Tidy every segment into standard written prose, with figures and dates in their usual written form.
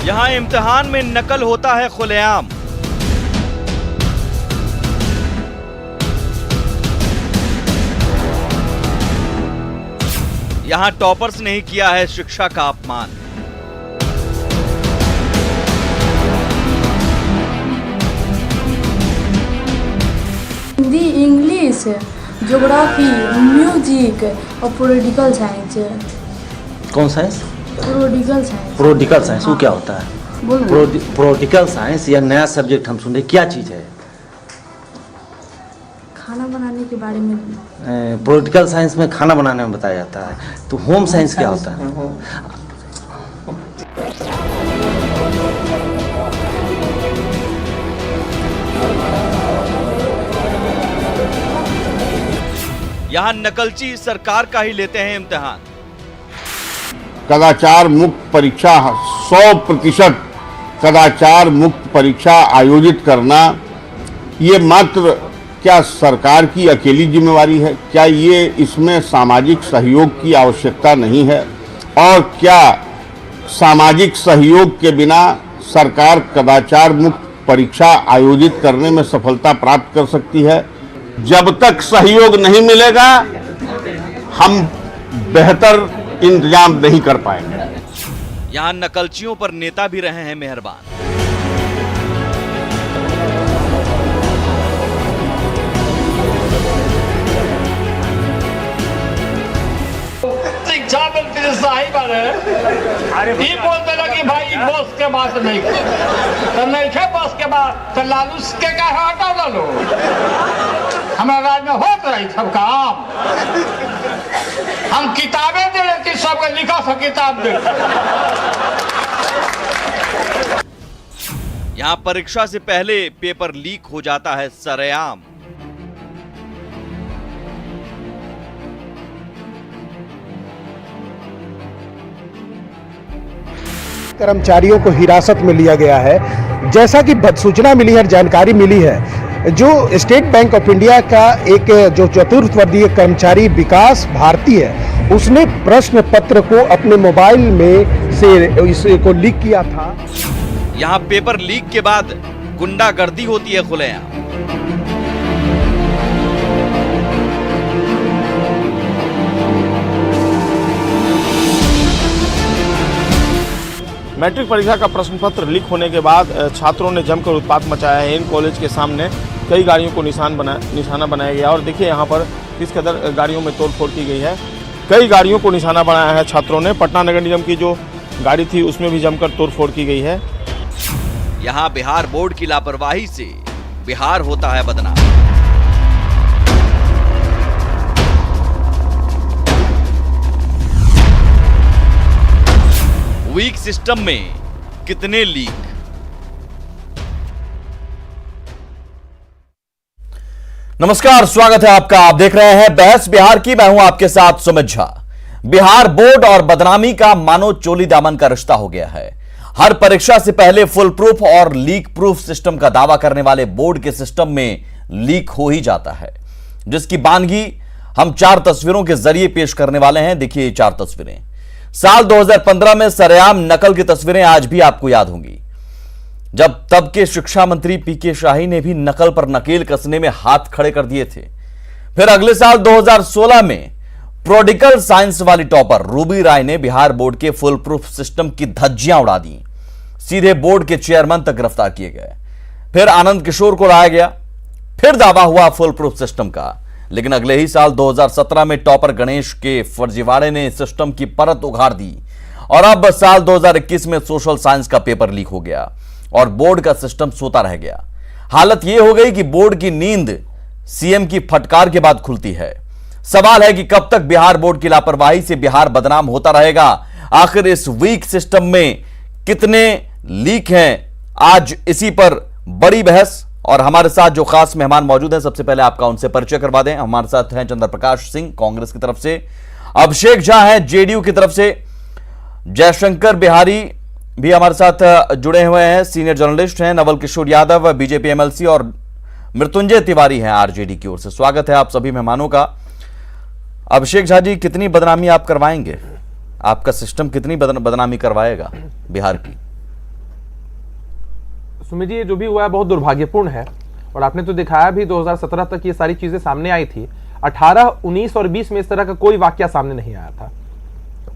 यहाँ इम्तिहान में नकल होता है खुलेआम। यहाँ टॉपर्स ने ही किया है शिक्षा का अपमान। हिंदी, इंग्लिश, ज्योग्राफी, म्यूजिक और पॉलिटिकल साइंस। कौन science? Political science. Political science वो क्या होता है? पॉलिटिकल साइंस या नया सब्जेक्ट हम सुन रहे, क्या चीज़ है? खाना बनाने के बारे में। पॉलिटिकल साइंस में खाना बनाने में बताया जाता है। तो होम साइंस क्या होता है? यहाँ नकलची सरकार का ही लेते हैं इम्तिहान। कदाचार मुक्त परीक्षा 100% कदाचार मुक्त परीक्षा आयोजित करना ये मात्र क्या सरकार की अकेली जिम्मेवारी है? क्या ये इसमें सामाजिक सहयोग की आवश्यकता नहीं है? और क्या सामाजिक सहयोग के बिना सरकार कदाचार मुक्त परीक्षा आयोजित करने में सफलता प्राप्त कर सकती है? जब तक सहयोग नहीं मिलेगा हम बेहतर इंतजाम नहीं कर पाएंगे। यहाँ नकलचियों पर नेता भी रहे हैं मेहरबान। शिक्षा मंत्री सही बारे ये बोलते ना कि भाई बस के बात नहीं तो नहीं थे बस के बाद तो लालू के का हटा डालो। हमारे राज्य में होत रही सब काम। हम किताबें दे लेती सबको लिखा सब किताब दे। यहाँ परीक्षा से पहले पेपर लीक हो जाता है सरेआम। कर्मचारियों को हिरासत में लिया गया है। जैसा कि सूचना मिली है, जानकारी मिली है, जो स्टेट बैंक ऑफ इंडिया का एक जो चतुर्थ वर्गीय कर्मचारी विकास भारती है, उसने प्रश्न पत्र को अपने मोबाइल में से इसको लीक किया था। यहाँ पेपर लीक के बाद गुंडागर्दी होती है खुलेआम। मैट्रिक परीक्षा का प्रश्न पत्र लीक होने के बाद छात्रों ने जमकर उत्पात मचाया है। इन कॉलेज के सामने कई गाड़ियों को निशाना बनाया गया और देखिए यहाँ पर किस कदर गाड़ियों में तोड़फोड़ की गई है। कई गाड़ियों को निशाना बनाया है छात्रों ने। पटना नगर निगम की जो गाड़ी थी उसमें भी जमकर तोड़फोड़ की गई है। यहाँ बिहार बोर्ड की लापरवाही से बिहार होता है बदनाम। वीक सिस्टम में कितने लीक। नमस्कार, स्वागत है आपका। आप देख रहे हैं बहस बिहार की। मैं हूं आपके साथ सुमित झा। बिहार बोर्ड और बदनामी का मानो चोली दामन का रिश्ता हो गया है। हर परीक्षा से पहले फुल प्रूफ और लीक प्रूफ सिस्टम का दावा करने वाले बोर्ड के सिस्टम में लीक हो ही जाता है, जिसकी बानगी हम 4 तस्वीरों के जरिए पेश करने वाले हैं। देखिए ये 4 तस्वीरें। साल 2015 में सरेआम नकल की तस्वीरें आज भी आपको याद होंगी, जब तब के शिक्षा मंत्री पीके शाही ने भी नकल पर नकेल कसने में हाथ खड़े कर दिए थे। फिर अगले साल 2016 में पॉलिटिकल साइंस वाली टॉपर रूबी राय ने बिहार बोर्ड के फुल प्रूफ सिस्टम की धज्जियां उड़ा दी। सीधे बोर्ड के चेयरमैन तक गिरफ्तार किए गए। फिर आनंद किशोर को लाया गया। फिर दावा हुआ फुल प्रूफ सिस्टम का, लेकिन अगले ही साल 2017 में टॉपर गणेश के फर्जीवाड़े ने सिस्टम की परत उघाड़ दी और अब साल 2021 में सोशल साइंस का पेपर लीक हो गया और बोर्ड का सिस्टम सोता रह गया। हालत यह हो गई कि बोर्ड की नींद सीएम की फटकार के बाद खुलती है। सवाल है कि कब तक बिहार बोर्ड की लापरवाही से बिहार बदनाम होता रहेगा। आखिर इस वीक सिस्टम में कितने लीक हैं, आज इसी पर बड़ी बहस। और हमारे साथ जो खास मेहमान मौजूद हैं, सबसे पहले आपका उनसे परिचय करवा दें। हमारे साथ हैं चंद्र प्रकाश सिंह कांग्रेस की तरफ से, अभिषेक झा हैं जेडीयू की तरफ से, जयशंकर बिहारी भी हमारे साथ जुड़े हुए हैं, सीनियर जर्नलिस्ट हैं, नवल किशोर यादव बीजेपी एमएलसी और मृत्युंजय तिवारी हैं आरजेडी की ओर से। स्वागत है आप सभी मेहमानों का। अभिषेक झा जी, कितनी बदनामी आप करवाएंगे? आपका सिस्टम कितनी बदनामी करवाएगा बिहार की? सुमित जी, ये जो भी हुआ है बहुत दुर्भाग्यपूर्ण है और आपने तो दिखाया भी 2017 तक ये सारी चीजें सामने आई थी। 18, 19 और 20 में इस तरह का कोई वाकया सामने नहीं आया था।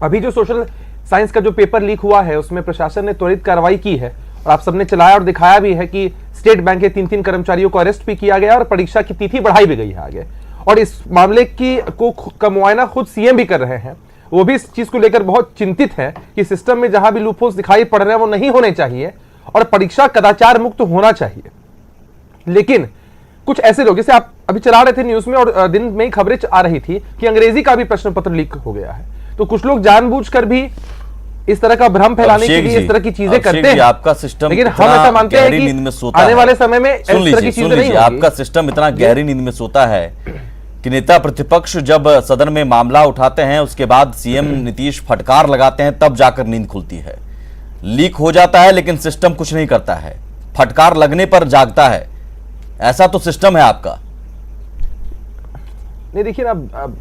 अभी जो सोशल साइंस का जो पेपर लीक हुआ है उसमें प्रशासन ने त्वरित कार्रवाई की है और आप सबने चलाया और दिखाया भी है कि स्टेट बैंक के 3 कर्मचारियों को अरेस्ट भी किया गया और परीक्षा की तिथि बढ़ाई भी गई है आगे। और इस मामले का मुआयना खुद सीएम भी कर रहे हैं। वो भी इस चीज को लेकर बहुत चिंतित है कि सिस्टम में जहां भी लूपहोल्स दिखाई पड़ रहे हैं वो नहीं होने चाहिए और परीक्षा कदाचार मुक्त होना चाहिए। लेकिन कुछ ऐसे लोग, जैसे आप अभी चला रहे थे न्यूज में और दिन में ही खबरें आ रही थी कि अंग्रेजी का भी प्रश्न पत्र लीक हो गया है, तो कुछ लोग जानबूझकर भी इस तरह का भ्रम फैलाने के लिए इस तरह की चीजें करते हैं। आपका सिस्टम, लेकिन हम ऐसा मानते हैं कि आने वाले समय में इस तरह की चीजें नहीं होंगी। आपका सिस्टम इतना गहरी नींद में सोता है कि नेता प्रतिपक्ष जब सदन में मामला उठाते हैं उसके बाद सीएम नीतीश फटकार लगाते हैं तब जाकर नींद खुलती है। लीक हो जाता है लेकिन सिस्टम कुछ नहीं करता है, फटकार लगने पर जागता है। ऐसा तो सिस्टम है आपका। नहीं, देखिए ना,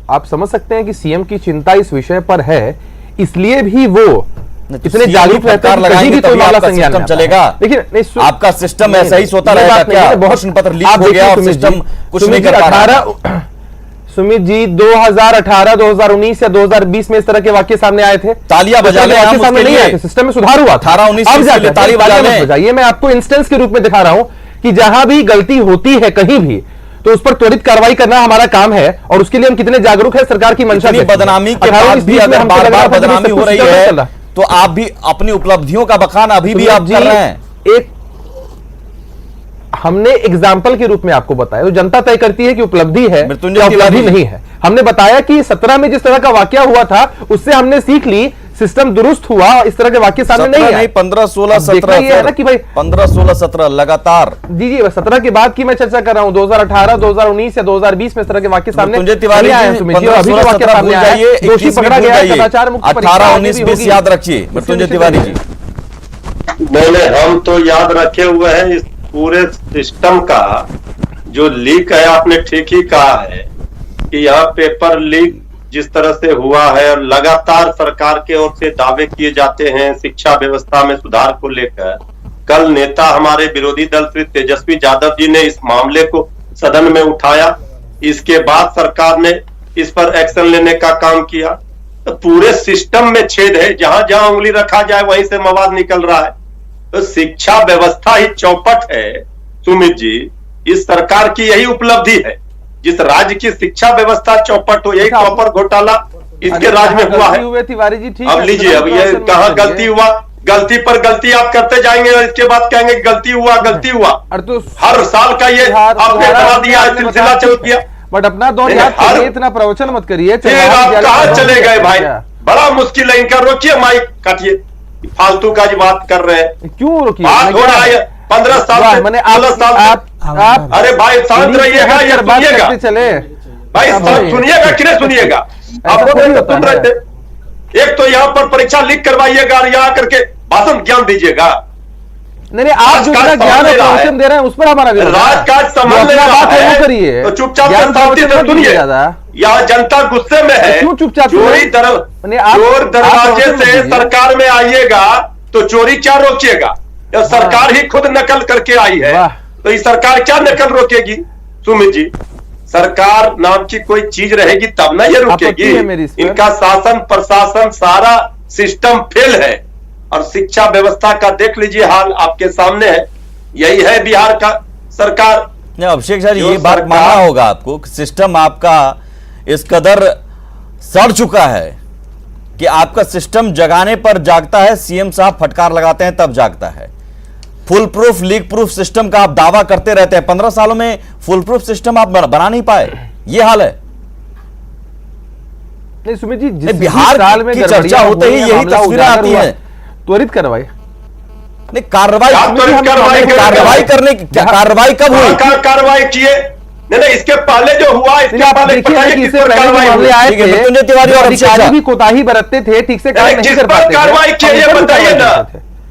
आप समझ सकते हैं कि सीएम की चिंता इस विषय पर है, इसलिए भी वो इतने जागरूक रहते हैं कहीं भी कोई मामला संज्ञान में चलेगा। देखिए आपका सिस्टम ऐसा ही सोता रहेगा क्या? प्रश्न पत्र लीक हो गया और सिस्टम कुछ नहीं कर पा रहा। सुमित जी, 2018, 2019 या 2020 में इस तरह के वाक्य सामने आए थे, तालियां बजा ले, हम सामने नहीं आए थे, सिस्टम में सुधार हुआ था। 18-19 में ताली बजा ले। ये मैं आपको इंस्टेंस के रूप में दिखा रहा हूं कि जहां भी गलती होती है कहीं भी तो उस पर त्वरित कार्रवाई करना हमारा काम है और उसके लिए हम कितने जागरूक है सरकार की मंशा से। बदनामी के बाद भी अगर बार बार बदनामी हो रही है तो आप भी अपनी उपलब्धियों का बखान अभी भी आप कर रहे हैं। एक हमने एग्जाम्पल के रूप में आपको बताया, तो जनता तय करती है कि उपलब्धि है या उपलब्धि नहीं है। हमने बताया कि 17 में जिस तरह का वाकया हुआ था उससे हमने सीख ली, सिस्टम दुरुस्त हुआ, इस तरह के वाक्य सामने नहीं आए। 15, 16, 17 ये है ना कि भाई 15, 16, 17 लगातार। जी 17 के बाद की मैं चर्चा कर रहा हूं। 2018, 2019 या 2020 में इस तरह के वाक्य सामने तुझे तिवारी आए हैं। सुमित जी, अभी तो वाक्य सामने आया है, दोषी पकड़ा गया है, कदाचार मुक्त परीक्षा 18, 19, 20 याद रखिए मृत्युंजय तिवारी जी। नहीं, हम तो याद रखे हुए हैं। इस पूरे सिस्टम का जो लीक है, आपने ठीक ही कहा है कि यहाँ पेपर लीक जिस तरह से हुआ है और लगातार सरकार के ओर से दावे किए जाते हैं शिक्षा व्यवस्था में सुधार को लेकर। कल नेता हमारे विरोधी दल श्री तेजस्वी यादव जी ने इस मामले को सदन में उठाया, इसके बाद सरकार ने इस पर एक्शन लेने का काम किया। तो पूरे सिस्टम में छेद है, जहां जहां उंगली रखा जाए वहीं से मवाद निकल रहा है। तो शिक्षा व्यवस्था ही चौपट है सुमित जी, इस सरकार की यही उपलब्धि है। जिस राज्य की शिक्षा व्यवस्था चौपट हो, यही कॉपर घोटाला इसके राज्य में हुआ है। तिवारी जी ठीक अब लीजिए, अब ये कहाँ गलती हुआ, गलती पर गलती आप करते जाएंगे और इसके बाद कहेंगे गलती हुआ गलती हुआ। हर साल का ये आपने बता दिया, सिलसिला चल गया। बट अपना दौर याद करिए, इतना प्रवचन मत करिए। आप कहाँ चले गए भाई? बड़ा मुश्किल है इनका। रोकिए, माइक काटिए, फालतू का बात कर रहे हैं। क्यों रोकिए? बात हो रहा है 15 साल से, 16 साल से। अरे भाई शांत रहिएगा, ये सुनिएगा चले भाई, सुनिएगा कि नहीं सुनिएगा? आप सुन रहे थे। एक तो यहाँ पर परीक्षा लीक करवाइएगा और यहाँ करके भाषण ज्ञान दीजिएगा। नहीं, आप जो ज्ञान प्रवचन दे रहे हैं उस पर हमारा राजकाज समझ करिए, तो चुपचाप सुनिए। यहाँ जनता गुस्से में है। क्यों चुपचाप? चोर दरवाजे से सरकार में आइएगा तो चोरी क्या रोकिएगा? सरकार ही खुद नकल करके आई है, तो ये सरकार क्या नकल रोकेगी? सुमित जी, सरकार नाम की कोई चीज रहेगी तब ना ये रुकेगी। इनका शासन प्रशासन सारा सिस्टम फेल है और शिक्षा व्यवस्था का देख लीजिए हाल आपके सामने है। यही है बिहार का सरकार। अभिषेक सर, ये बात मानना होगा आपको, सिस्टम आपका इस कदर सड़ चुका है कि आपका सिस्टम जगाने पर जागता है, सीएम साहब फटकार लगाते हैं तब जागता है। Full proof leak proof system का आप दावा करते रहते हैं, 15 सालों में फुल प्रूफ सिस्टम आप बना नहीं पाए, ये हाल है। नहीं सुमित जी, बिहार की चर्चा होते ही यही तस्वीरें आती है। त्वरित कार्रवाई नहीं, कार्रवाई करने की कार्रवाई कब हुई? कार्रवाई किए नहीं, इसके पहले जो हुआ इसके पहले तिवारी और अधिकारी भी कोताही बरतते थे, ठीक से कार्य नहीं कर पाते। कार्रवाई किए ये बताइए ना।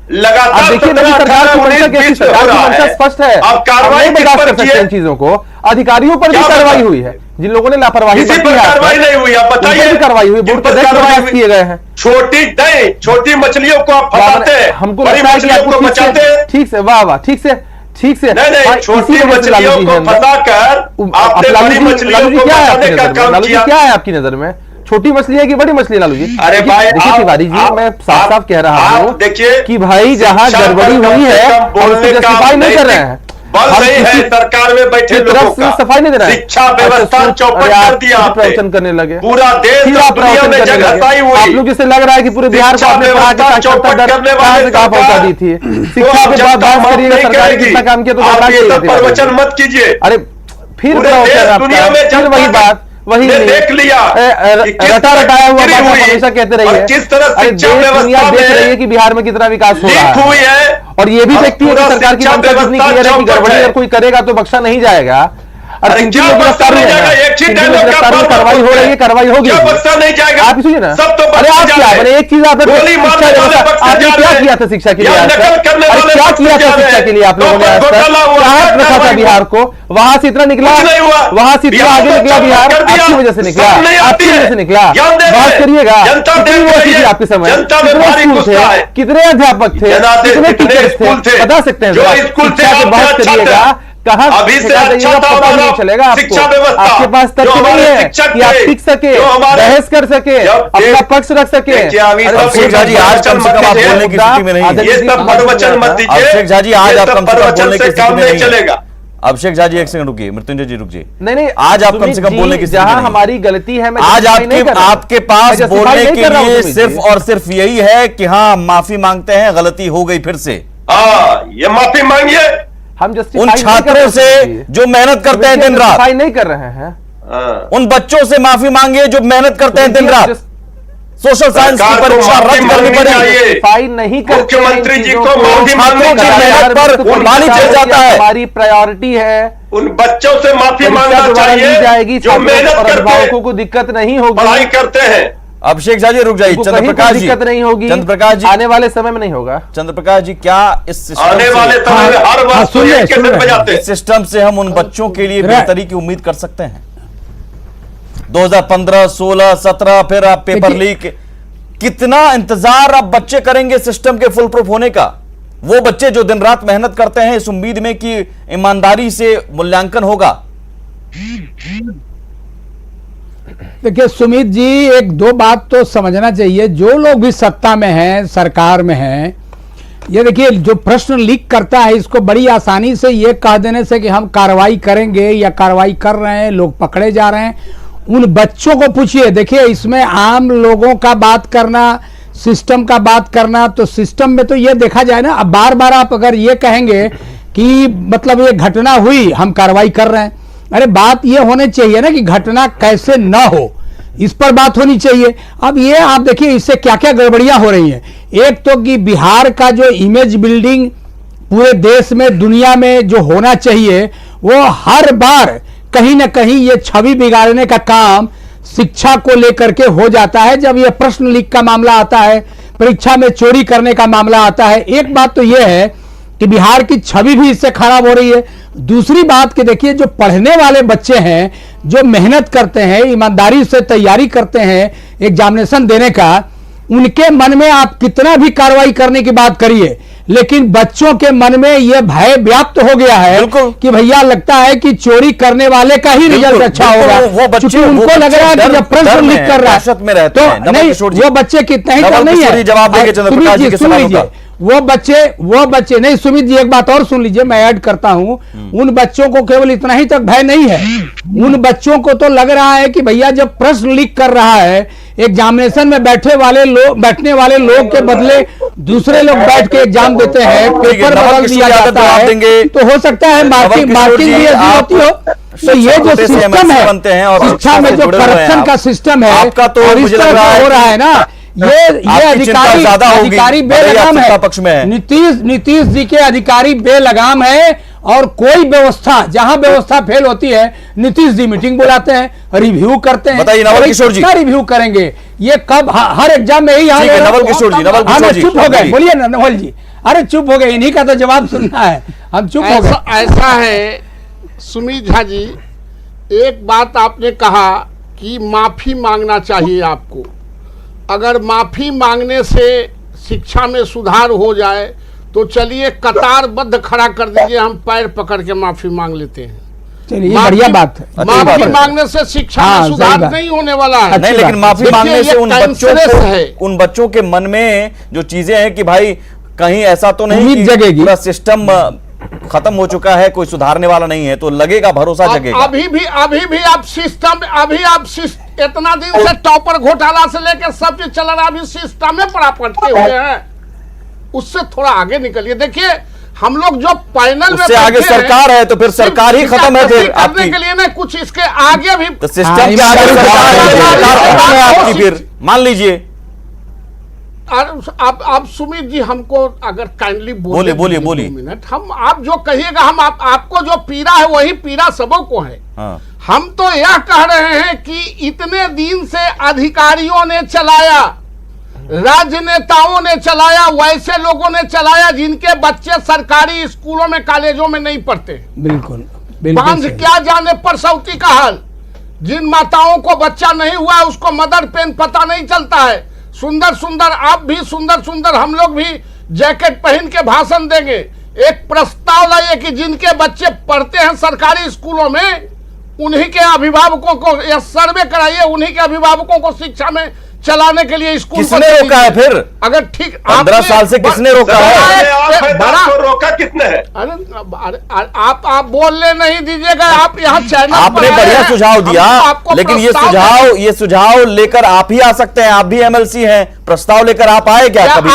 लगातार देखिए सरकार की मंशा कैसी, सरकार की मंशा स्पष्ट है। अब कार्रवाई बर्दाश्त कर सकते हैं इन चीजों को। अधिकारियों पर भी कार्रवाई हुई है, जिन लोगों ने लापरवाही किसी पर कार्रवाई नहीं हुई, आप बताइए कार्रवाई हुई, बोर्ड के अध्यक्ष बर्खास्त किए गए हैं। छोटी मछलियों को आप फंसाते हैं, हमको बड़ी लगता है कि मछलियों को आपको बचाते हैं। ठीक से, वाह वाह, ठीक से नहीं, छोटी मछलियों को फंसाकर आपने बड़ी मछलियों को बचाने का काम किया। क्या है आपकी नजर में, छोटी मछली है कि बड़ी मछली लालू जी? अरे भाई देखिए तिवारी जी, मैं साफ साफ कह रहा हूँ देखिए कि भाई जहाँ गड़बड़ी हुई है हम उसको जस्टिफाई नहीं कर रहे हैं, बल नहीं है सरकार में बैठे लोगों का, सफाई नहीं दे रहा है। शिक्षा व्यवस्था चौपट कर दिया आपने, प्रवचन करने लगे, पूरा देश दुनिया में जगहताई हुई। आप लोग जिससे लग रहा है कि पूरे बिहार को आपने चौपट करने वाले कहाँ पहुंचा दी थी। शिक्षा के बाद बात करिएगा, सरकार कितना काम किया तो प्रवचन मत कीजिए। अरे फिर दुनिया में वही बात, वही देख लिया, रटा रटाया हुआ बात हमेशा कहते रहिए। किस तरह शिक्षा व्यवस्था देख रही है कि बिहार में कितना विकास हो रहा हुई है, और ये भी देखती है कि सरकार की मंशा कितनी क्लियर है कि गड़बड़ी अगर कोई करेगा तो बख्शा नहीं जाएगा। और कार्रवाई हो रही है, कार्रवाई होगी, आप सुनिए ना। अरे आप क्या बने, एक चीज आपने क्या किया था शिक्षा के लिए, क्या किया था शिक्षा के लिए आप लोगों ने, कहाँ रखा था बिहार को, वहां से इतना निकला, वहां से इतना आगे निकला बिहार, आपकी वजह से निकला, आपकी वजह से निकला। बात करिएगा आपके समय कितने अध्यापक थे, कितने टीचर्स थे, बता सकते हैं? शिक्षा की बात करिएगा, कहाँ अभी से अच्छा था नहीं चलेगा शिक्षा आपको, व्यवस्था, आपके पास तथ्य नहीं है कि आप टिक सके, बहस कर सके, अपना पक्ष रख सके। अभिषेक झा जी आज कम से कम आप बोलने की स्थिति में नहीं है। ये सब प्रवचन मत दीजिए, अभिषेक झा जी आज आप कम से कम बोलने की स्थिति में नहीं चलेगा। अभिषेक झा जी एक सेकंड रुकिए, मृत्युंजय जी रुक जी। नहीं, आज आप कम से कम बोलने की स्थिति में जहां नहीं। हमारी गलती है, आज आपके पास बोलने के लिए सिर्फ और सिर्फ यही है कि हाँ माफी मांगते हैं, गलती हो गई फिर से। ये माफी मांगिए हम उन छात्रों से जो मेहनत करते हैं दिन रात, नहीं कर रहे हैं, उन बच्चों से माफी मांगिए जो मेहनत करते हैं दिन रात। सोशल साइंस की परीक्षा रद्द करनी पड़ेगी, फाइन नहीं करते, मुख्यमंत्री जी को माफी मांगने की मेहनत पर पानी चल जाता है। हमारी प्रायोरिटी है, उन बच्चों से माफी मांगना चाहिए जाएगी, जो मेहनत करते हैं, अभिभावकों को दिक्कत नहीं होगी, पढ़ाई करते हैं। अभिषेक झा जी रुक जाइए, चंद्रप्रकाश जी दिक्कत नहीं होगी, चंद्रप्रकाश जी आने वाले समय में नहीं होगा। चंद्रप्रकाश जी क्या इस आने वाले समय में हर वक्त सिस्टम से हम उन बच्चों के लिए बेहतरी की उम्मीद कर सकते हैं? 2015, 16, 17 फिर आप पेपर लीक, कितना इंतजार अब बच्चे करेंगे सिस्टम के फुल प्रूफ होने का? वो बच्चे जो दिन रात मेहनत करते हैं इस उम्मीद में कि ईमानदारी से मूल्यांकन होगा। देखिए सुमित जी, एक दो बात तो समझना चाहिए, जो लोग भी सत्ता में हैं, सरकार में हैं, ये देखिए जो प्रश्न लीक करता है इसको बड़ी आसानी से ये कह देने से कि हम कार्रवाई करेंगे या कार्रवाई कर रहे हैं, लोग पकड़े जा रहे हैं, उन बच्चों को पूछिए। देखिए इसमें आम लोगों का बात करना, सिस्टम का बात करना, तो सिस्टम में तो ये देखा जाए ना, अब बार बार आप अगर ये कहेंगे कि मतलब ये घटना हुई हम कार्रवाई कर रहे हैं, अरे बात ये होनी चाहिए ना कि घटना कैसे न हो, इस पर बात होनी चाहिए। अब ये आप देखिए इससे क्या क्या गड़बड़ियां हो रही हैं। एक तो कि बिहार का जो इमेज बिल्डिंग पूरे देश में, दुनिया में जो होना चाहिए, वो हर बार कहीं ना कहीं ये छवि बिगाड़ने का काम शिक्षा को लेकर के हो जाता है। जब ये प्रश्न लीक का मामला आता है, परीक्षा में चोरी करने का मामला आता है, एक बात तो ये है कि बिहार की छवि भी इससे खराब हो रही है। दूसरी बात कि देखिए जो पढ़ने वाले बच्चे हैं, जो मेहनत करते हैं, ईमानदारी से तैयारी करते हैं एग्जामिनेशन देने का, उनके मन में आप कितना भी कार्रवाई करने की बात करिए, लेकिन बच्चों के मन में यह भय व्याप्त हो गया है कि भैया लगता है कि चोरी करने वाले का ही रिजल्ट अच्छा होगा। क्योंकि उनको लग रहा है कि जब प्रश्न लीक कर रहा है तो नहीं, वो बच्चे कितना ही तो नहीं है। सुन लीजिए, वो बच्चे नहीं, सुमित जी एक बात और सुन लीजिए, मैं ऐड करता हूं, उन बच्चों को केवल इतना ही तक भय नहीं है, उन बच्चों को तो लग रहा है कि भैया जब प्रश्न लीक कर रहा है, एग्जामिनेशन में बैठने वाले लोग के बदले दूसरे लोग बैठ के एग्जाम देते हैं, पेपर बदल दिया जाता है, तो हो सकता है मार्किंग भी ऐसी होती हो। तो ये जो सिस्टम है शिक्षा में, जो करप्शन का सिस्टम है, और इस तरह हो रहा है ना, ये अधिकारी बेलगाम है। नीतीश जी के अधिकारी बेलगाम है, और कोई व्यवस्था, जहां व्यवस्था फेल होती है, नीतीश जी मीटिंग बुलाते हैं, रिव्यू करते हैं। बताइए नवल किशोर जी, रिव्यू करेंगे ये कब? हर एग्जाम में ही नवल किशोर जी, चुप हो गए, बोलिए ना नवल जी, अरे चुप हो गए, इन्हीं का तो जवाब सुनना है, हम चुप हो गए। ऐसा है सुमित झा जी एक बात आपने कहा कि माफी मांगना चाहिए आपको। अगर माफी मांगने से शिक्षा में सुधार हो जाए तो चलिए कतारबद्ध खड़ा कर दीजिए, हम पैर पकड़ के माफी मांग लेते हैं। चलिए बढ़िया बात है। माफी मांगने से शिक्षा में सुधार नहीं होने वाला है। नहीं, लेकिन माफी मांगने से उन बच्चों के मन में जो चीजें हैं कि भाई कहीं ऐसा तो नहीं कि जगेगी, पूरा सिस्टम खत्म हो चुका है, कोई सुधारने वाला नहीं है, तो लगेगा, भरोसा जगेगा। अभी भी आप सिस्टम, इतना दिन से टॉपर घोटाला से लेकर सब चीज चल रहा, अभी सिस्टम में पड़ा पड़ते हुए हैं। उससे थोड़ा आगे निकलिए। देखिए हम लोग जो पैनल में उससे आगे सरकार है, तो फिर सरकार ही खत्म है फिर करने के लिए ना, कुछ इसके आगे भी तो सिस्टम के आगे सरकार है आपकी, फिर मान लीजिए। आप सुमित जी हमको अगर काइंडली बोलिए मिनट, हम आप जो कहिएगा, हम आपको जो पीड़ा है वही पीड़ा सबों को है। हाँ। हम तो यह कह रहे हैं कि इतने दिन से अधिकारियों ने चलाया, राजनेताओं ने चलाया, वैसे लोगों ने चलाया जिनके बच्चे सरकारी स्कूलों में कॉलेजों में नहीं पढ़ते। बिल्कुल बांझ क्या जाने परसौती का हाल। जिन माताओं को बच्चा नहीं हुआ उसको मदर पेन पता नहीं चलता है। सुंदर सुंदर आप भी, सुंदर सुंदर हम लोग भी जैकेट पहन के भाषण देंगे। एक प्रस्ताव लाइए कि जिनके बच्चे पढ़ते हैं सरकारी स्कूलों में उन्हीं के अभिभावकों को यह सर्वे कराइए, उन्हीं के अभिभावकों को शिक्षा में चलाने के लिए स्कूल किसने रोका है फिर? अगर ठीक 15 साल से किसने रोका है? बड़ा रोका किसने है? अरे आप बोलने नहीं दीजिएगा। आप यहाँ चैनल आपने बढ़िया सुझाव दिया, लेकिन ये सुझाव लेकर आप ही आ सकते हैं। आप भी एमएलसी हैं, प्रस्ताव लेकर आप आए क्या कभी?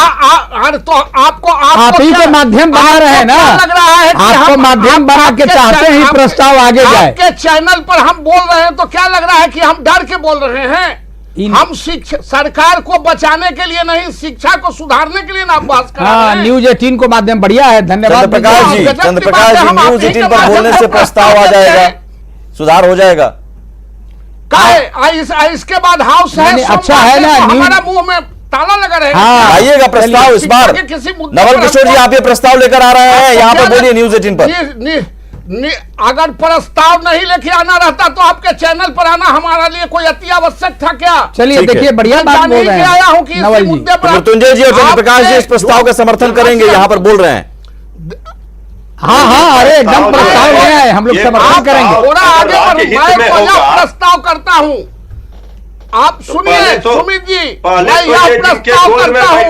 तो आपको आप ही के माध्यम बना रहे हैं ना, लग रहा है आपको माध्यम बना के चाहते हैं प्रस्ताव आगे जाए। आपके चैनल पर हम बोल रहे हैं तो क्या लग रहा है कि हम डर के बोल रहे हैं? हम सरकार को बचाने के लिए नहीं, शिक्षा को सुधारने के लिए ना बात कर रहे हैं। न्यूज 18 को माध्यम बढ़िया है, धन्यवाद चंद्रप्रकाश जी। न्यूज 18 पर बोलने से प्रस्ताव आ जाएगा, सुधार हो जाएगा। इसके बाद हाउस है, अच्छा है ना, हमारा मुंह में ताला लगा रहेगा। आइएगा प्रस्ताव इस बार। नवल किशोर जी आप ये प्रस्ताव लेकर आ रहे हैं, यहाँ पर बोलिए न्यूज 18 पर। अगर प्रस्ताव नहीं लेके आना रहता तो आपके चैनल पर आना हमारे लिए कोई अति आवश्यक था क्या? चलिए देखिए बढ़िया बात बोल रहे हैं आया हूं कि नवल जी। मृत्युंजय जी और चंद्रप्रकाश जी इस प्रस्ताव का समर्थन करेंगे, यहाँ पर बोल रहे हैं। हाँ, अरे एकदम प्रस्ताव ले आए, हम लोग समर्थन करेंगे। थोड़ा आगे मैं प्रस्ताव करता हूँ, आप सुनिए सुमित जी। मैं यह प्रस्ताव करता हूँ,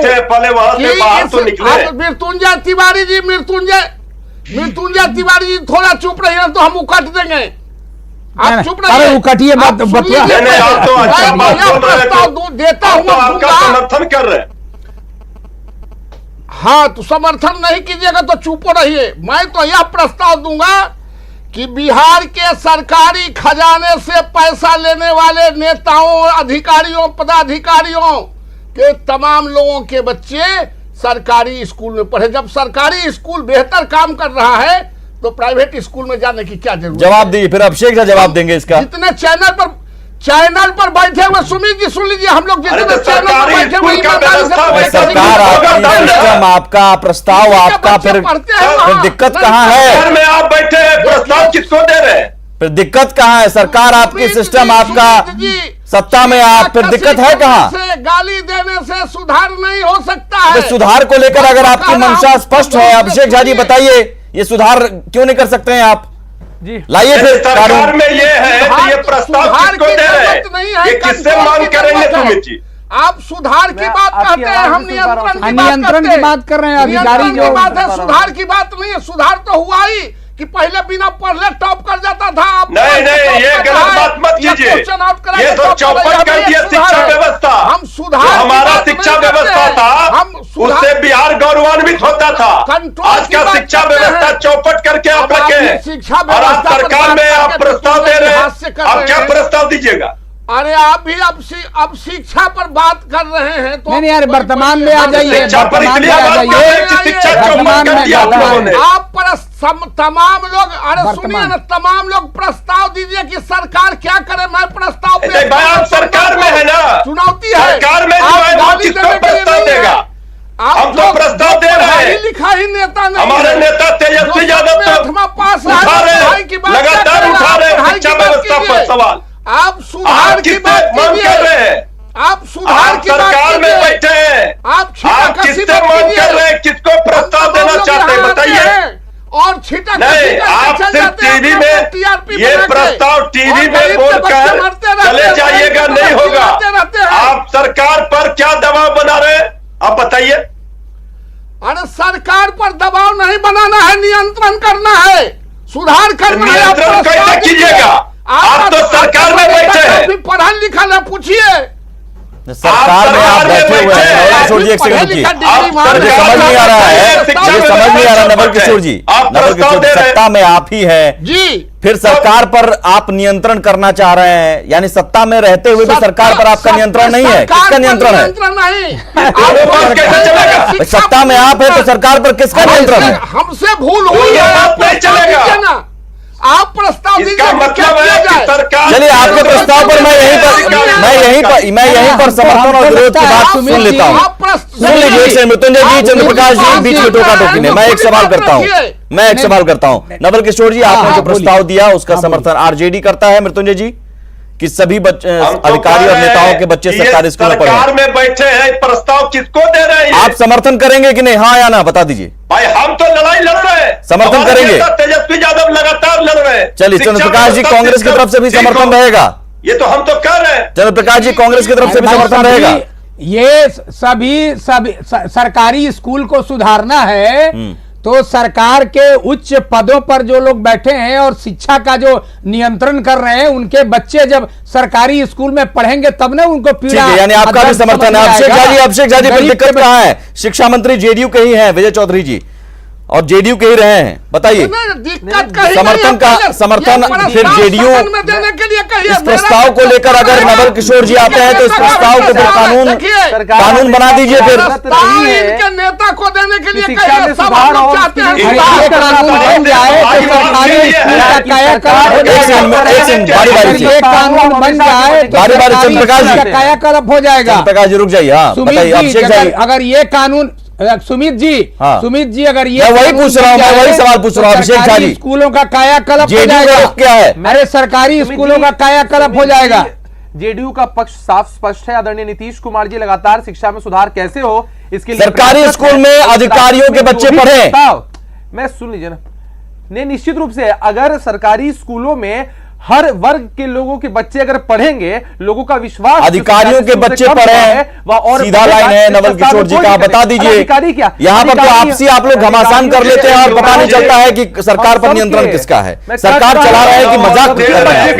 मृत्युंजय तिवारी जी, मृत्युंजय तिवारी जी थोड़ा चुप रहिए तो हम उकट देंगे। आप चुप रहिए। अरे उकटिए मत, प्रस्ताव देता हूँ, समर्थन कर रहे हैं। हाँ तो समर्थन नहीं कीजिएगा तो चुप रहिए। मैं तो यह प्रस्ताव दूंगा कि बिहार के सरकारी खजाने से पैसा लेने वाले नेताओं, अधिकारियों, पदाधिकारियों के तमाम लोगों के बच्चे सरकारी स्कूल में पढ़े। जब सरकारी स्कूल बेहतर काम कर रहा है तो प्राइवेट स्कूल में जाने की क्या जरूरत? जवाब दीजिए, फिर अभिषेक जी जवाब देंगे इसका। जितने चैनल पर बैठे हुए सुमित जी सुन लीजिए, हम लोग जितने चैनल पर बैठे हुए सरकार आपकी, सिस्टम आपका, प्रस्ताव आपका, फिर दिक्कत कहाँ है? में आप बैठे हैं, प्रस्ताव किसको दे रहे हैं? फिर दिक्कत कहाँ है? सरकार आपकी, सिस्टम आपका, सत्ता में आप, फिर दिक्कत है कहाँ? गाली देने से सुधार नहीं हो सकता है। तो सुधार को लेकर अगर आपकी मंशा स्पष्ट है, अभिषेक झा जी बताइए, ये सुधार क्यों नहीं कर सकते हैं आप? जी लाइए फिर सरकार में ये है तो ये प्रस्ताव किसको दे रहे हैं? ये किससे मांग करेंगे सुमित जी? आप सुधार की बात करते हैं, हम नियंत्रण की बात कर रहे हैं। अधिकारी जो बात है, सुधार की बात नहीं है। सुधार तो हुआ ही कि पहले बिना पढ़ले टॉप कर जाता था। आप नहीं, ये गलत बात मत कीजिए। ये तो चौपट कर दिया शिक्षा व्यवस्था। हम सुधार, हमारा शिक्षा व्यवस्था था, उससे बिहार गौरवान्वित होता था। आज का शिक्षा व्यवस्था चौपट करके आप रखे हैं और आप सरकार में आप प्रस्ताव दे रहे हैं। आप क्या प्रस्ताव दीजिएगा? अरे आप भी अब शिक्षा पर बात कर रहे हैं तो नहीं यार, वर्तमान में आ जाइए, वर्तमान में आ जाइए। आप तमाम लोग, अरे सुनिए ना, तमाम लोग प्रस्ताव दीजिए कि सरकार क्या करे। मैं प्रस्ताव बयान सरकार में है ना, चुनौती है सरकार में किसको प्रस्ताव देगा? हम तो प्रस्ताव दे रहे हैं। लिखा ही नेता नहीं, हमारे नेता तेजस्वी यादव तो पास उठा रहे, लगातार उठा रहे शिक्षा व्यवस्था सवाल। आप सुधार की किससे बात मांग कीजिए। कर रहे हैं? आप सुधार आप की बात सरकार में कीजिए। बैठे हैं, आप आप किससे मांग कर रहे हैं? किसको प्रस्ताव देना चाहते हैं बताइए। और छिटक नहीं, आप सिर्फ टीवी में ये प्रस्ताव टीवी में बोलकर चले जाइएगा नहीं होगा। आप सरकार पर क्या दबाव बना रहे हैं आप बताइए। अरे सरकार पर दबाव नहीं बनाना है, नियंत्रण करना है, सुधार करना है। नियंत्रण कैसे कीजिएगा? आप तो सरकार में बैठे हैं, पढ़ा लिखा है, पूछिए। सरकार में आप बैठे हुए हैं। नवल किशोर जी एक सेकंड रुकिए, मुझे समझ नहीं आ रहा है, मुझे समझ नहीं आ रहा नवल किशोर जी, नवल किशोर जी सत्ता में आप ही हैं जी, फिर सरकार पर आप नियंत्रण करना चाह रहे हैं, यानी सत्ता में रहते हुए भी सरकार पर आपका नियंत्रण नहीं है। किसका नियंत्रण है? सत्ता में आप है तो सरकार पर किसका नियंत्रण है? हमसे भूल हुई है, नहीं चलेगा ना। आप प्रस्ताव दीजिए, इसका मतलब है कि सरकार। चलिए आपके प्रस्ताव पर मैं यहीं पर समर्थन और विरोध की बात सुन लेता हूं। सुन लीजिए मृत्युंजय जी, चंद्रप्रकाश जी बीच में टोका टोकी नहीं। मैं एक सवाल करता हूं, नवल किशोर जी, आपने जो प्रस्ताव दिया उसका समर्थन आरजेडी करता है मृत्युंजय जी, कि सभी अधिकारी और नेताओं के बच्चे सरकारी स्कूल में पढ़े। सरकार में बैठे हैं, प्रस्ताव किसको दे रहे हैं? आप समर्थन करेंगे कि नहीं, हाँ या ना बता दीजिए। भाई हम तो लड़ाई लड़ रहे हैं, समर्थन करेंगे। तेजस्वी यादव लगातार लड़ रहे हैं। चलिए चंद्रप्रकाश जी, कांग्रेस की तरफ से भी समर्थन रहेगा। ये तो हम तो कर रहे हैं। चंद्रप्रकाश जी, कांग्रेस की तरफ से भी समर्थन रहेगा। ये सभी सरकारी स्कूल को सुधारना है तो सरकार के उच्च पदों पर जो लोग बैठे हैं और शिक्षा का जो नियंत्रण कर रहे हैं, उनके बच्चे जब सरकारी स्कूल में पढ़ेंगे तब ना उनको पीड़ा। यानी आपका भी समर्थन है। अभिषेक झा जी पर दिक्कत कहां है? शिक्षा मंत्री जेडीयू के ही हैं, विजय चौधरी जी, और जेडीयू के ही रहे हैं, बताइए समर्थन फिर जेडीयू इस प्रस्ताव को लेकर अगर नवल किशोर जी आते हैं तो इस प्रस्ताव को फिर कानून बना दीजिए। फिर इनके नेता को देने के लिए कानून बन जाए तो सरकारी स्कूल का कायाकल्प हो जाएगा। चंद्रप्रकाश जी रुक जाइए, हाँ बताइए अभिषेक जी। अगर ये कानून सुमित जी अगर ये मैं वही पूछ रहा हूँ, मैं वही सवाल पूछ रहा हूँ अभिषेक झा जी। स्कूलों का कायाकल्प हो जाएगा। क्या है? अरे सरकारी स्कूलों का कायाकल्प हो जाएगा। जेडीयू का पक्ष साफ स्पष्ट है। आदरणीय नीतीश कुमार जी लगातार शिक्षा में सुधार कैसे हो इसके लिए सरकारी स्कूल में अधिकारियों के बच्चे पढ़े। मैं सुन लीजिए ना, नहीं निश्चित रूप से अगर सरकारी स्कूलों में हर वर्ग के लोगों के बच्चे अगर पढ़ेंगे, लोगों का विश्वास अधिकारियों के बच्चे पढ़े, और सीधा लाइन है नवल किशोर जी का, बता दीजिए। यहाँ पर तो आपसी आप लोग घमासान कर लेते हैं और पता नहीं चलता है कि सरकार पर नियंत्रण किसका है। सरकार चला रहा है कि मजाक कर रहे हैं।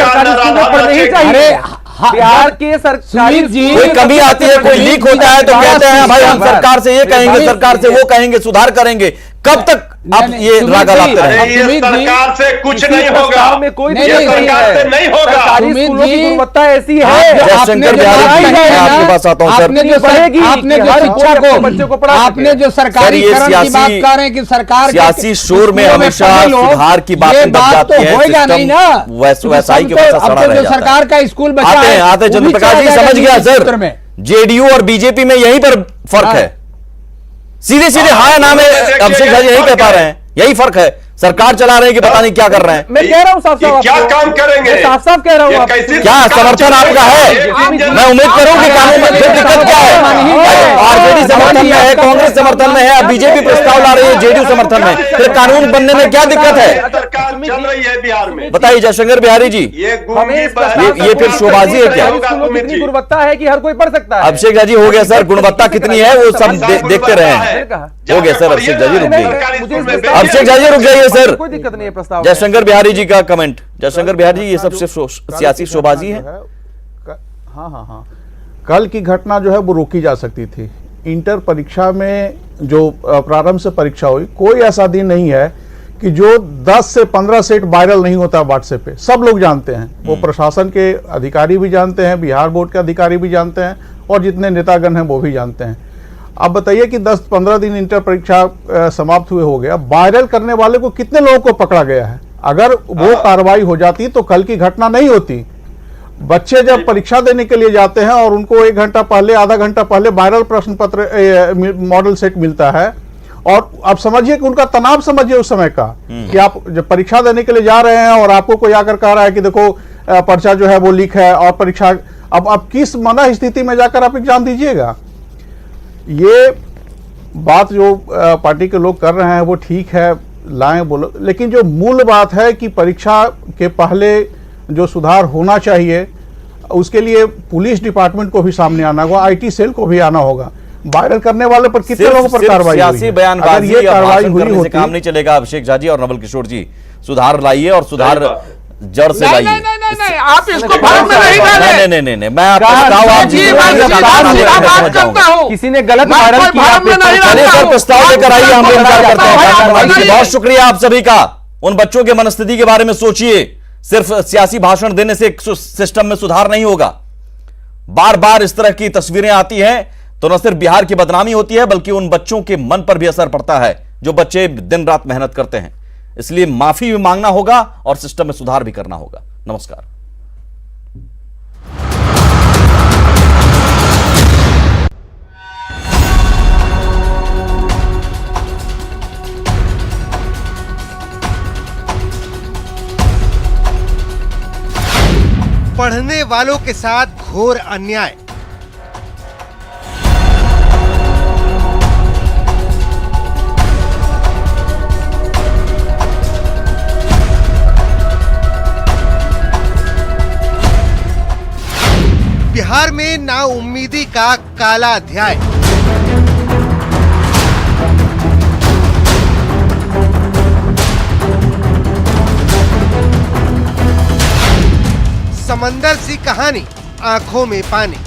बिहार के सरकारी कोई कमी आती है, कोई लीक होता है तो कहते हैं भाई हम सरकार से ये कहेंगे, सरकार से वो कहेंगे, सुधार करेंगे। कब तक आप ये रागा लाते रहेंगे? सरकार से कुछ नहीं होगा, सरकार से नहीं होगा। स्कूलों की गुणवत्ता ऐसी है। जयशंकर बिहारी जी, मैं आपके पास आता हूँ सर। आपने जो शिक्षा को बच्चों को पढ़ा, आपने जो सरकारीकरण की बात कर रहे हैं कि सरकार सियासी शोर में हमेशा सुधार की बातें बच जाती है, होगा नहीं ना, वैसाई के वैसा सड़ा रह जाता है। सरकार का स्कूल बचा है, आते चंद्रप्रकाश जी समझ गया सर, जेडीयू और बीजेपी में यहीं पर फर्क है। सीधे सीधे हाँ नाम है, अभिषेक झा यही कह पा रहे हैं, यही फर्क है। सरकार चला रहे हैं कि पता नहीं क्या कर रहे हैं। मैं कह रहा हूं साफ साफ, क्या काम करेंगे? साफ साफ कह रहा हूं, क्या समर्थन आपका है? मैं उम्मीद करूं कि कानून में फिर दिक्कत क्या है? आरजेडी समर्थन में है, कांग्रेस समर्थन में है, बीजेपी प्रस्ताव ला रही है, जेडीयू समर्थन में, फिर कानून बनने में क्या दिक्कत है? सरकार चल रही है बिहार में, बताइए जयशंकर बिहारी जी। ये फिर शोबाजी है क्या? कितनी गुणवत्ता है कि हर कोई पढ़ सकता है? अभिषेक झा जी हो गया सर, गुणवत्ता कितनी है वो सब देखते रहे हैं। हो गया सर, अभिषेक झा जी रुक जाइए, अभिषेक झा जी रुक जाइए सर। कोई दिक्कत नहीं है प्रस्ताव। जयशंकर बिहारी जी का कमेंट। जयशंकर बिहारी जी, ये सब सिर्फ सियासी शोबाजी है। हाँ, कल की घटना जो है वो रोकी जा सकती थी। इंटर परीक्षा में जो प्रारंभ से परीक्षा हुई, कोई ऐसा दिन नहीं है कि जो 10 से 15 सेट वायरल नहीं होता व्हाट्सएप पे। सब लोग जानते हैं, वो प्रशासन के अधिकारी भी जानते हैं, बिहार बोर्ड के अधिकारी भी जानते हैं, और जितने नेतागण हैं वो भी जानते हैं। अब बताइए कि 10-15 दिन इंटर परीक्षा समाप्त हुए हो गया, वायरल करने वाले को कितने लोगों को पकड़ा गया है? अगर वो कार्रवाई हो जाती तो कल की घटना नहीं होती। बच्चे जब परीक्षा देने के लिए जाते हैं और उनको 1 घंटा पहले, आधा घंटा पहले वायरल प्रश्न पत्र मॉडल सेट मिलता है, और आप समझिए कि उनका तनाव समझिए उस समय का, कि आप जब परीक्षा देने के लिए जा रहे हैं और आपको कोई आकर कह रहा है कि देखो पर्चा जो है वो लीक है और परीक्षा अब किस मना स्थिति में जाकर आप एग्जाम दीजिएगा। ये बात जो पार्टी के लोग कर रहे हैं वो ठीक है, लाएं बोलो, लेकिन जो मूल बात है कि परीक्षा के पहले जो सुधार होना चाहिए उसके लिए पुलिस डिपार्टमेंट को भी सामने आना होगा, आईटी सेल को भी आना होगा। वायरल करने वाले पर कितने लोगों पर कार्रवाई हुई है? अगर ये कार्रवाई हुई होती, काम नहीं चलेगा। अभिषेक झा जी और नवल किशोर जी, सुधार लाइए और सुधार जड़ से लाइए। नहीं, आप इसको भ्रम में नहीं डालें। नहीं, मैं आपको बताऊं, किसी ने गलत वायरल किया, प्रस्ताव लेकर आइए, हम इंतजार करते हैं। बहुत शुक्रिया आप सभी का। उन बच्चों के मनस्थिति के बारे में सोचिए। सिर्फ सियासी भाषण देने से एक सिस्टम में सुधार नहीं होगा। बार बार इस तरह की तस्वीरें आती हैं तो न सिर्फ बिहार की बदनामी होती है, बल्कि उन बच्चों के मन पर भी असर पड़ता है जो बच्चे दिन रात मेहनत करते हैं। इसलिए माफी भी मांगना होगा और सिस्टम में सुधार भी करना होगा। नमस्कार। पढ़ने वालों के साथ घोर अन्याय। बिहार में नाउम्मीदी का काला अध्याय। समंदर सी कहानी, आंखों में पानी।